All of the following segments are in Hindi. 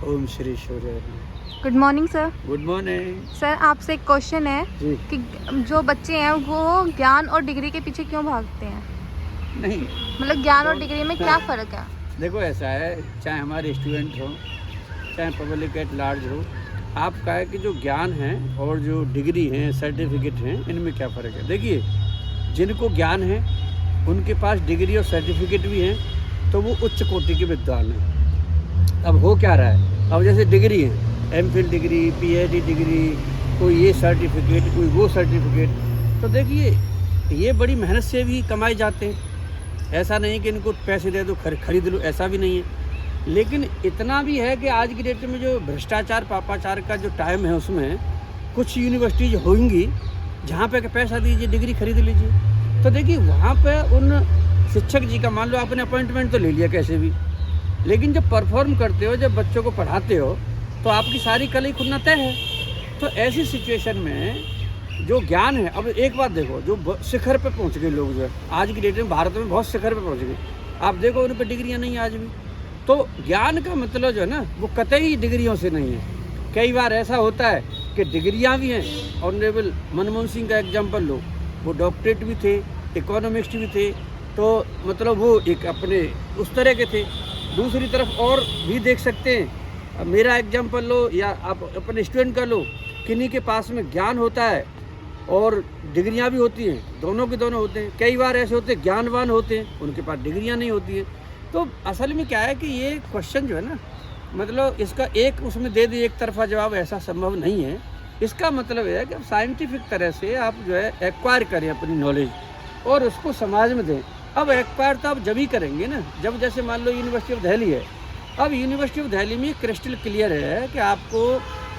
ओम Shri Surya. Good morning sir. Good morning sir आपसे एक क्वेश्चन है जी। कि जो बच्चे हैं वो ज्ञान और डिग्री के पीछे क्यों भागते हैं? नहीं, मतलब ज्ञान और डिग्री में क्या फ़र्क है? देखो ऐसा है, चाहे हमारे स्टूडेंट हो, चाहे पब्लिक एट लार्ज हो, आपका है कि जो ज्ञान है और जो डिग्री है, सर्टिफिकेट हैं, इनमें क्या फ़र्क है। देखिए, जिनको ज्ञान है उनके पास डिग्री और सर्टिफिकेट भी हैं, तो वो उच्च कोटि के विद्वान हैं। अब हो क्या रहा है, अब जैसे डिग्री है, एमफिल डिग्री, पीएचडी डिग्री, कोई ये सर्टिफिकेट, कोई वो सर्टिफिकेट, तो देखिए ये बड़ी मेहनत से भी कमाए जाते हैं। ऐसा नहीं कि इनको पैसे दे दो खरीद लो, ऐसा भी नहीं है। लेकिन इतना भी है कि आज की डेट में जो भ्रष्टाचार पापाचार का जो टाइम है, उसमें कुछ यूनिवर्सिटीज होंगी जहाँ पे पैसा दीजिए, डिग्री खरीद लीजिए। तो देखिए वहाँ पे उन शिक्षक जी का, मान लो आपने अपॉइंटमेंट तो ले लिया कैसे भी, लेकिन जब परफॉर्म करते हो, जब बच्चों को पढ़ाते हो, तो आपकी सारी कला खुलना तय है। तो ऐसी सिचुएशन में जो ज्ञान है, अब एक बात देखो, जो शिखर पे पहुंच गए लोग, जो है आज की डेट में भारत में बहुत शिखर पे पहुंच गए, आप देखो उन पर डिग्रियां नहीं आज भी। तो ज्ञान का मतलब जो है ना, वो कतई डिग्रियों से नहीं है। कई बार ऐसा होता है कि डिग्रियां भी हैं। ऑनरेबल मनमोहन सिंह का एग्जाम्पल लो, वो डॉक्टरेट भी थे, इकोनॉमिस्ट भी थे, तो मतलब वो एक अपने उस तरह के थे। दूसरी तरफ और भी देख सकते हैं, अब मेरा एग्जाम्पल लो या आप अपने स्टूडेंट का लो, किन्हीं के पास में ज्ञान होता है और डिग्रियां भी होती हैं, दोनों के दोनों होते हैं। कई बार ऐसे होते हैं ज्ञानवान होते हैं, उनके पास डिग्रियां नहीं होती हैं। तो असल में क्या है कि ये क्वेश्चन जो है ना, मतलब इसका एक उसमें दे दी एक तरफा जवाब ऐसा संभव नहीं है। इसका मतलब है कि अब साइंटिफिक तरह से आप जो है एक्वायर करें अपनी नॉलेज और उसको समाज में दें। अब एक्वायर तो आप जब ही करेंगे ना, जब जैसे मान लो यूनिवर्सिटी ऑफ दिल्ली है, अब यूनिवर्सिटी ऑफ दिल्ली में क्रिस्टल क्लियर है कि आपको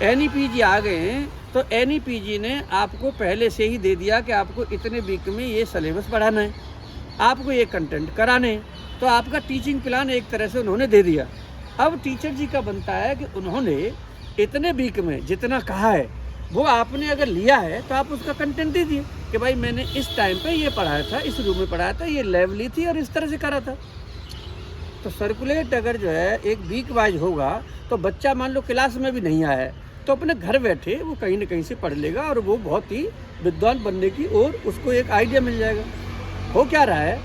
NEPG आ गए हैं, तो NEPG ने आपको पहले से ही दे दिया कि आपको इतने वीक में ये सिलेबस पढ़ाना है, आपको ये कंटेंट कराने हैं। तो आपका टीचिंग प्लान एक तरह से उन्होंने दे दिया। अब टीचर जी का बनता है कि उन्होंने इतने वीक में जितना कहा है वो आपने अगर लिया है तो आप उसका कंटेंट दीजिए कि भाई मैंने इस टाइम पे ये पढ़ाया था, इस रूम में पढ़ाया था, ये लैब ली थी और इस तरह से करा था। तो सर्कुलेट अगर जो है एक वीक वाइज होगा, तो बच्चा मान लो क्लास में भी नहीं आया है तो अपने घर बैठे वो कहीं ना कहीं से पढ़ लेगा और वो बहुत ही विद्वान बनने की ओर उसको एक आइडिया मिल जाएगा। हो क्या रहा है,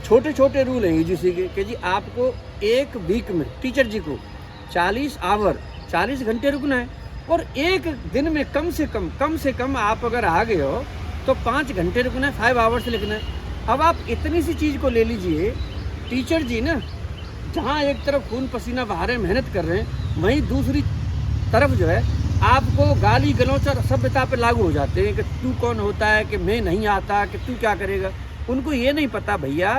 छोटे छोटे रूल हैं UGC के कि जी आपको एक वीक में टीचर जी को 40 घंटे रुकना है, और एक दिन में कम से कम आप अगर आ गए हो तो 5 घंटे रुकना है, 5 आवर्स लिखना है। अब आप इतनी सी चीज़ को ले लीजिए, टीचर जी ना जहाँ एक तरफ खून पसीना बहा रहे हैं, मेहनत कर रहे हैं, वहीं दूसरी तरफ जो है आपको गाली गलौच और सभ्यता पे लागू हो जाते हैं कि तू कौन होता है, कि मैं नहीं आता, कि तू क्या करेगा। उनको ये नहीं पता भैया,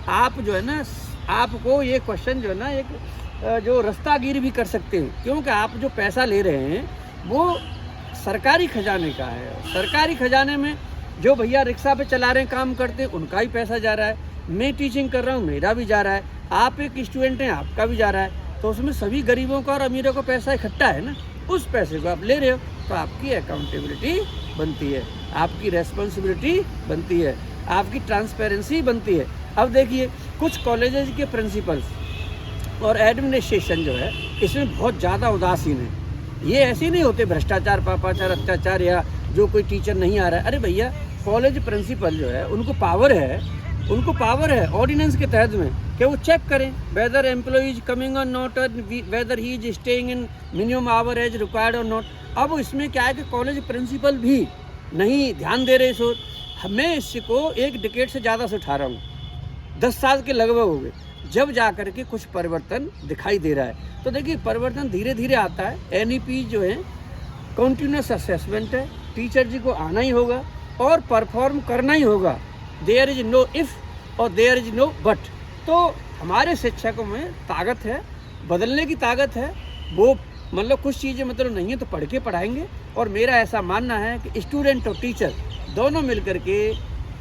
आप जो है ना, आपको ये क्वेश्चन जो है ना एक जो रास्तागीर भी कर सकते हैं, क्योंकि आप जो पैसा ले रहे हैं वो सरकारी खजाने का है। सरकारी खजाने में जो भैया रिक्शा पे चला रहे हैं, काम करते हैं, उनका ही पैसा जा रहा है। मैं टीचिंग कर रहा हूँ, मेरा भी जा रहा है, आप एक स्टूडेंट हैं, आपका भी जा रहा है। तो उसमें सभी गरीबों का और अमीरों का पैसा इकट्ठा है ना, उस पैसे को आप ले रहे हो, तो आपकी अकाउंटेबिलिटी बनती है, आपकी रेस्पॉन्सिबिलिटी बनती है, आपकी ट्रांसपेरेंसी बनती है। अब देखिए कुछ कॉलेजेस के प्रिंसिपल्स और एडमिनिस्ट्रेशन जो है इसमें बहुत ज़्यादा उदासीन है। ये ऐसे नहीं होते भ्रष्टाचार पापाचार अत्याचार या जो कोई टीचर नहीं आ रहा है। अरे भैया, कॉलेज प्रिंसिपल जो है उनको पावर है ऑर्डिनेंस के तहत में कि वो चेक करें whether employ is coming or not, whether he is staying in minimum hour as required or not. अब इसमें क्या है कि कॉलेज प्रिंसिपल भी नहीं ध्यान दे रहे। सो मैं इसको एक डिकेड से ज़्यादा से उठा रहा हूँ, 10 साल के लगभग हो गए, जब जा कर के कुछ परिवर्तन दिखाई दे रहा है। तो देखिए परिवर्तन धीरे धीरे आता है। NEP जो है कॉन्टीन्यूस असेसमेंट है, टीचर जी को आना ही होगा और परफॉर्म करना ही होगा। देयर इज नो इफ़ और देयर इज नो बट। तो हमारे शिक्षकों में ताकत है, बदलने की ताकत है। वो मतलब कुछ चीज़ें मतलब नहीं है तो पढ़ के पढ़ाएंगे। और मेरा ऐसा मानना है कि स्टूडेंट और टीचर दोनों मिलकर के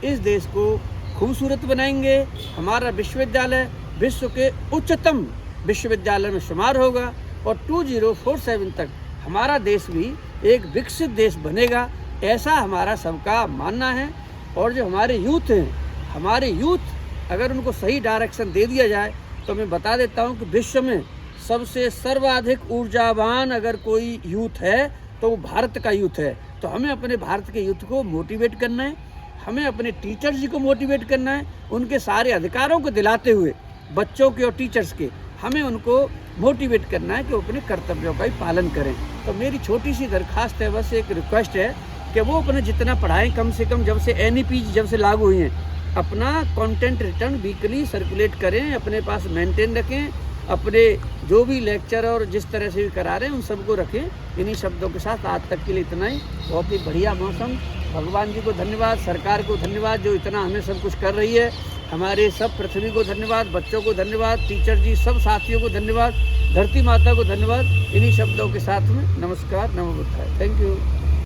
इस देश को खूबसूरत बनाएंगे। हमारा विश्वविद्यालय विश्व के उच्चतम विश्वविद्यालय में शुमार होगा और 2047 तक हमारा देश भी एक विकसित देश बनेगा, ऐसा हमारा सबका मानना है। और जो हमारे यूथ हैं, हमारे यूथ अगर उनको सही डायरेक्शन दे दिया जाए तो मैं बता देता हूँ कि विश्व में सबसे सर्वाधिक ऊर्जावान अगर कोई यूथ है तो वो भारत का यूथ है। तो हमें अपने भारत के यूथ को मोटिवेट करना है, हमें अपने टीचर्स जी को मोटिवेट करना है, उनके सारे अधिकारों को दिलाते हुए बच्चों के और टीचर्स के हमें उनको मोटिवेट करना है कि वो अपने कर्तव्यों का ही पालन करें। तो मेरी छोटी सी दरख्वास्त है, बस एक रिक्वेस्ट है कि वो अपने जितना पढ़ाएं, कम से कम जब से NEP जब से लागू हुई हैं अपना कंटेंट रिटर्न वीकली सर्कुलेट करें, अपने पास मेंटेन रखें, अपने जो भी लेक्चर और जिस तरह से भी करा रहे हैं उन सबको रखें। इन्हीं शब्दों के साथ आज तक के लिए इतना ही। बहुत ही बढ़िया मौसम, भगवान जी को धन्यवाद, सरकार को धन्यवाद जो इतना हमें सब कुछ कर रही है, हमारे सब पृथ्वी को धन्यवाद, बच्चों को धन्यवाद, टीचर जी सब साथियों को धन्यवाद, धरती माता को धन्यवाद। इन्हीं शब्दों के साथ में नमस्कार, नमो बुद्धाय। Thank you.